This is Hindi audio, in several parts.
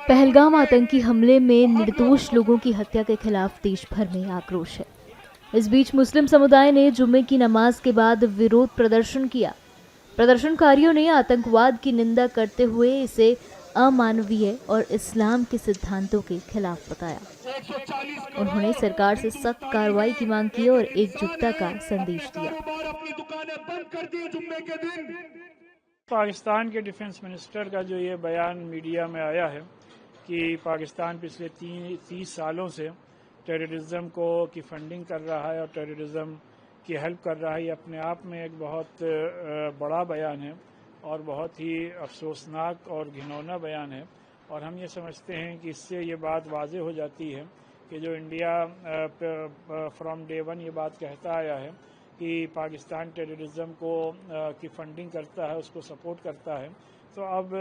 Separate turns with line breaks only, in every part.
पहलगाम आतंकी हमले में निर्दोष लोगों की हत्या के खिलाफ देश भर में आक्रोश है। इस बीच मुस्लिम समुदाय ने जुम्मे की नमाज के बाद विरोध प्रदर्शन किया। प्रदर्शनकारियों ने आतंकवाद की निंदा करते हुए इसे अमानवीय और इस्लाम के सिद्धांतों के खिलाफ बताया। उन्होंने सरकार से सख्त कार्रवाई की मांग की और एकजुटता का संदेश दिया।
पाकिस्तान के डिफेंस मिनिस्टर का जो ये बयान मीडिया में आया है कि पाकिस्तान पिछले 30 सालों से टेररिज्म की फंडिंग कर रहा है और टेररिज्म की हेल्प कर रहा है, ये अपने आप में एक बहुत बड़ा बयान है और बहुत ही अफसोसनाक और घिनौना बयान है। और हम ये समझते हैं कि इससे ये बात वाज़ेह हो जाती है कि जो इंडिया फ्रॉम डे वन ये बात कहता आया है कि पाकिस्तान टेररिज्म की फंडिंग करता है, उसको सपोर्ट करता है, तो अब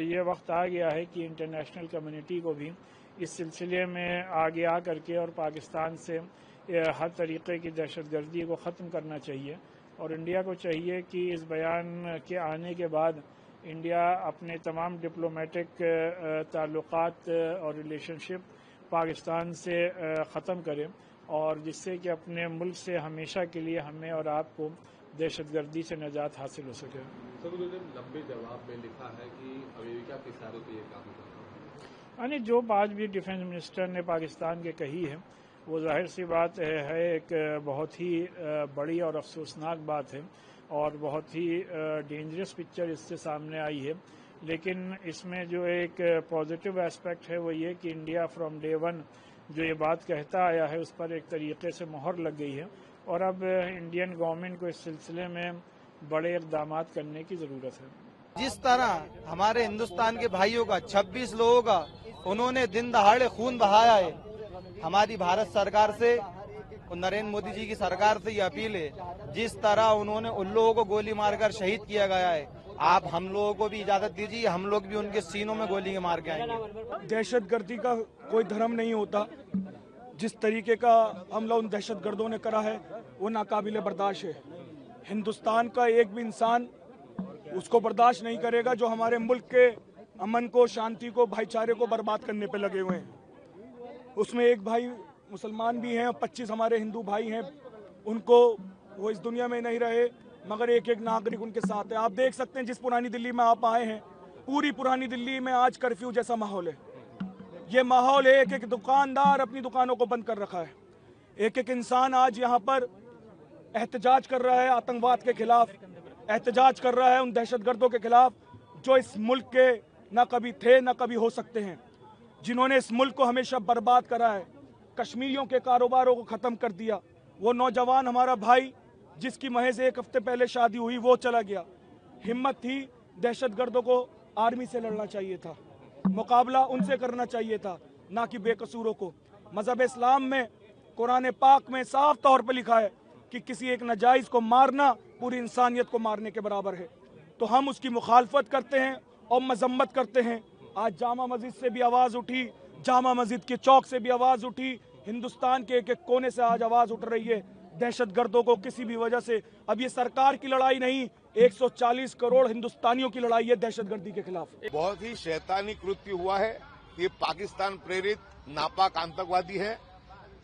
ये वक्त आ गया है कि इंटरनेशनल कम्युनिटी को भी इस सिलसिले में आगे आ करके और पाकिस्तान से हर तरीके की दहशतगर्दी को ख़त्म करना चाहिए। और इंडिया को चाहिए कि इस बयान के आने के बाद इंडिया अपने तमाम डिप्लोमेटिक ताल्लुकात और रिलेशनशिप पाकिस्तान से ख़त्म करे और जिससे कि अपने मुल्क से हमेशा के लिए हमें और आपको दहशतगर्दी से निजात हासिल हो सके।
लंबे जवाब में लिखा है कि अमेरिका के इशारों पे ये काम कर रहा है।
यानी जो बात भी डिफेंस मिनिस्टर ने पाकिस्तान के कही है वो जाहिर सी बात है एक बहुत ही बड़ी और अफसोसनाक बात है और बहुत ही डेंजरस पिक्चर इससे सामने आई है। लेकिन इसमें जो एक पॉजिटिव एस्पेक्ट है वो ये कि इंडिया फ्रॉम डे वन जो ये बात कहता आया है उस पर एक तरीके से मोहर लग गई है और अब इंडियन गवर्नमेंट को इस सिलसिले में बड़े इक़दाम करने की ज़रूरत है।
जिस तरह हमारे हिंदुस्तान के भाइयों का 26 लोगों का उन्होंने दिन दहाड़े खून बहाया है, हमारी भारत सरकार से और नरेंद्र मोदी जी की सरकार से ये अपील है, जिस तरह उन्होंने उन लोगों को गोली मारकर शहीद किया गया है, आप हम लोगों को भी इजाजत दीजिए, हम लोग भी उनके सीनों में गोली मार के आएंगे।
दहशतगर्दी का कोई धर्म नहीं होता। जिस तरीके का हमला उन दहशतगर्दों ने करा है वो नाकाबिले बर्दाश्त है। हिंदुस्तान का एक भी इंसान उसको बर्दाश्त नहीं करेगा जो हमारे मुल्क के अमन को, शांति को, भाईचारे को बर्बाद करने पे लगे हुए हैं। उसमें एक भाई मुसलमान भी हैं और 25 हमारे हिंदू भाई हैं, उनको वो इस दुनिया में नहीं रहे मगर एक एक नागरिक उनके साथ है। आप देख सकते हैं जिस पुरानी दिल्ली में आप आए हैं, पूरी पुरानी दिल्ली में आज कर्फ्यू जैसा माहौल है। ये माहौल है, एक एक दुकानदार अपनी दुकानों को बंद कर रखा है, एक एक इंसान आज यहाँ पर एहतजाज कर रहा है, आतंकवाद के खिलाफ एहतजाज कर रहा है, उन दहशतगर्दों के खिलाफ जो इस मुल्क के ना कभी थे ना कभी हो सकते हैं, जिन्होंने इस मुल्क को हमेशा बर्बाद करा है, कश्मीरियों के कारोबारों को ख़त्म कर दिया। वो नौजवान हमारा भाई जिसकी महज एक हफ्ते पहले शादी हुई वो चला गया। हिम्मत थी, दहशतगर्दों को आर्मी से लड़ना चाहिए था, मुकाबला उनसे करना चाहिए था, ना कि बेकसूरों को। मजहब इस्लाम में, कुरान पाक में साफ तौर पर लिखा है कि किसी एक नाजायज़ को मारना पूरी इंसानियत को मारने के बराबर है। तो हम उसकी मुखालफत करते हैं और मजम्मत करते हैं। आज जामा मस्जिद से भी आवाज़ उठी, जामा मस्जिद के चौक से भी आवाज़ उठी, हिंदुस्तान के एक एक कोने से आज आवाज़ उठ रही है दहशतगर्दों को किसी भी वजह से। अब ये सरकार की लड़ाई नहीं, 140 करोड़ हिंदुस्तानियों की लड़ाई है दहशतगर्दी के खिलाफ।
बहुत ही शैतानी कृत्य हुआ है, ये पाकिस्तान प्रेरित नापाक आतंकवादी है।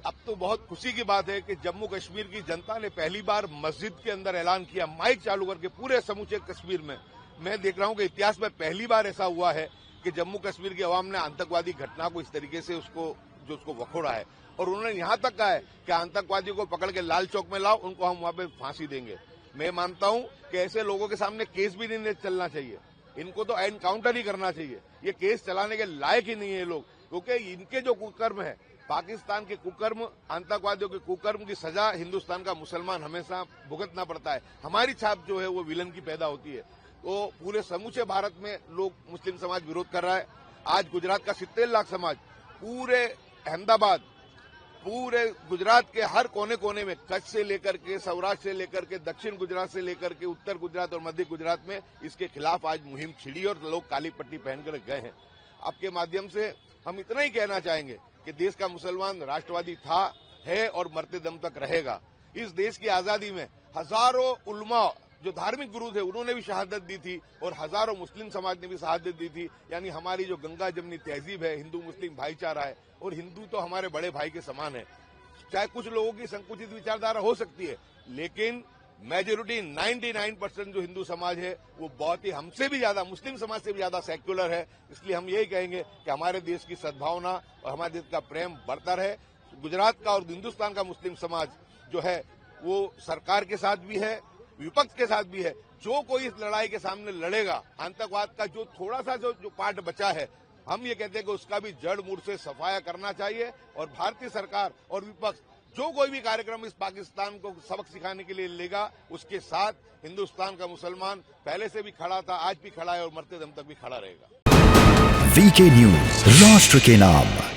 अब तो बहुत खुशी की बात है कि जम्मू कश्मीर की जनता ने पहली बार मस्जिद के अंदर ऐलान किया, माइक चालू करके पूरे समूचे कश्मीर में। मैं देख रहा हूं कि इतिहास में पहली बार ऐसा हुआ है कि जम्मू कश्मीर की आवाम ने आतंकवादी घटना को इस तरीके से उसको वखोड़ा है और उन्होंने यहां तक कहा है कि आतंकवादियों को पकड़ के लाल चौक में लाओ, उनको हम वहां पे फांसी देंगे। मैं मानता हूं कि ऐसे लोगों के सामने केस भी नहीं चलना चाहिए, इनको तो एनकाउंटर ही करना चाहिए। ये केस चलाने के लायक ही नहीं है लोग, क्योंकि इनके जो कुकर्म है, पाकिस्तान के कुकर्म, आतंकवादियों के कुकर्म की सजा हिंदुस्तान का मुसलमान हमेशा भुगतना पड़ता है। हमारी छाप जो है वो विलन की पैदा होती है। तो पूरे समूचे भारत में लोग, मुस्लिम समाज विरोध कर रहा है। आज गुजरात का 70 लाख समाज पूरे अहमदाबाद, पूरे गुजरात के हर कोने कोने में, कच्छ से लेकर के सौराष्ट्र से लेकर के दक्षिण गुजरात से लेकर के उत्तर गुजरात और मध्य गुजरात में इसके खिलाफ आज मुहिम छिड़ी और लोग काली पट्टी पहनकर गए हैं। आपके माध्यम से हम इतना ही कहना चाहेंगे कि देश का मुसलमान राष्ट्रवादी था, है और मरते दम तक रहेगा। इस देश की आजादी में हजारों उलमा जो धार्मिक गुरु थे उन्होंने भी शहादत दी थी और हजारों मुस्लिम समाज ने भी शहादत दी थी। यानी हमारी जो गंगा जमनी तहजीब है, हिंदू मुस्लिम भाईचारा है, और हिंदू तो हमारे बड़े भाई के समान है। चाहे कुछ लोगों की संकुचित विचारधारा हो सकती है, लेकिन मेजोरिटी 99% जो हिंदू समाज है वो बहुत ही हमसे भी ज्यादा, मुस्लिम समाज से भी ज्यादा सेक्युलर है। इसलिए हम यही कहेंगे कि हमारे देश की सद्भावना और हमारे देश का प्रेम बढ़ता रहे। गुजरात का और हिंदुस्तान का मुस्लिम समाज जो है वो सरकार के साथ भी है, विपक्ष के साथ भी है। जो कोई इस लड़ाई के सामने लड़ेगा, आतंकवाद का जो थोड़ा सा जो पार्ट बचा है, हम ये कहते हैं कि उसका भी जड़ मूल से सफाया करना चाहिए। और भारतीय सरकार और विपक्ष जो कोई भी कार्यक्रम इस पाकिस्तान को सबक सिखाने के लिए लेगा, उसके साथ हिंदुस्तान का मुसलमान पहले से भी खड़ा था, आज भी खड़ा है और मरते दम तक भी खड़ा रहेगा।
वीके न्यूज, राष्ट्र के नाम।